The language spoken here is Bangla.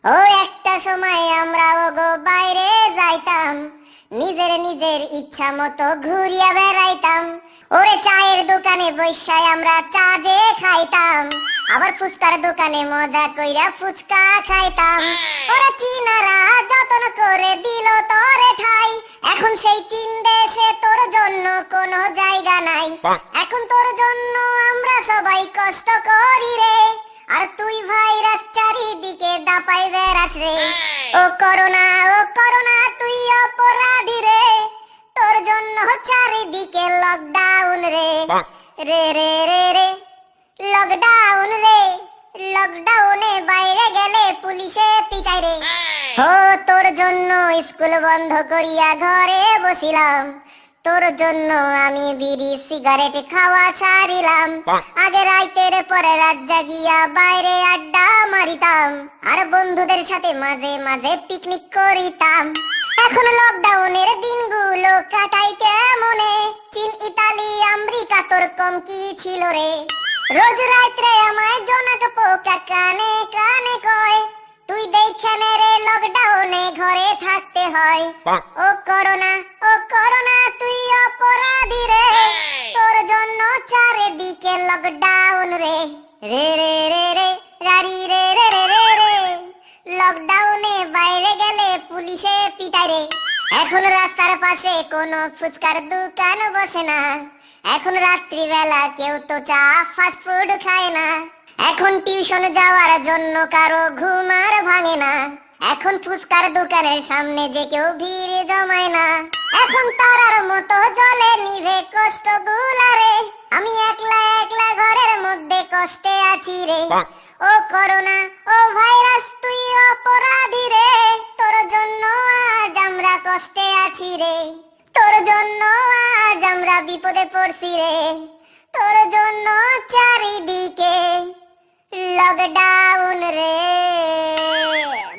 ও একটা সময় আমরাও গো বাইরে যাইতাম, নিজের ইচ্ছা মতো ঘুরিয়া বেড়াইতাম। ওরে চায়ের দোকানে বৈশায় আমরা চা যে খাইতাম, আবার ফুচকার দোকানে মজা কইরা ফুচকা খাইতাম। ওরে চীনারা যতন করে দিল তোরে ঠাই, এখন সেই চীন দেশে তোর জন্য কোনো জায়গা নাই। এখন তোর জন্য আমরা সবাই কষ্ট করি রে, আর তুই ভাইরাস চারিদিকে দাপাই বেড়াস রে। ও করোনা তুই অপরাধী রে, তোর জন্য চারিদিকে লকডাউন রে। রে রে রে রে লকডাউন রে, লকডাউনে বাইরে গেলে পুলিশে পিটাই রে। ও তোর জন্য স্কুল বন্ধ করিয়া ঘরে বসিলাম, তোর জন্য আমি বিড়ি সিগারেট খাওয়া ছাড়িলাম। আগে রাইতের পরে রাত জাগিয়া বাইরে আড্ডা মারিতাম, আর বন্ধুদের সাথে মাঝে মাঝে পিকনিক করিতাম। এখন লকডাউনের দিনগুলো কাটাই কেমনে, চীন ইতালি আমেরিকা তোর কম কি ছিল রে। রোজ রাত্রে আমায় জোনাক পোকা কানে কানে কয়, তুই দেখে নে রে লকডাউনে ঘরে থাকতে হয়। ও করোনা তুই অপরাধী রে, তোর জন্য চারিদিকে লকডাউন রে। রে রে রে রে রারি রে রে রে রে রে লকডাউনে বাইরে গেলে পুলিশে পিটাই রে। এখন রাস্তার পাশে কোনো ফুচকার দোকান বসে না, এখন রাত্রিবেলা কেউ তো চা ফাস্ট ফুড খায় না। এখন টিউশন যাওয়ার জন্য কারো ঘুম আর ভাঙে না, এখন ফুচকার দোকানের সামনে যে কেউ ভিড় জমায় না। এখন তারার মতো জ্বলে নিভে কষ্ট গুলারে, আমি একলা একলা ঘরের মধ্যে কষ্টে আছি রে। ও করোনা ও ভাইরাস তুই অপরাধী রে, তোর জন্য আজ আমরা কষ্টে আছি রে। তোর জন্য আজ আমরা বিপদে পড়ছি রে, তোর জন্য চারিদিকে লকডাউন রে।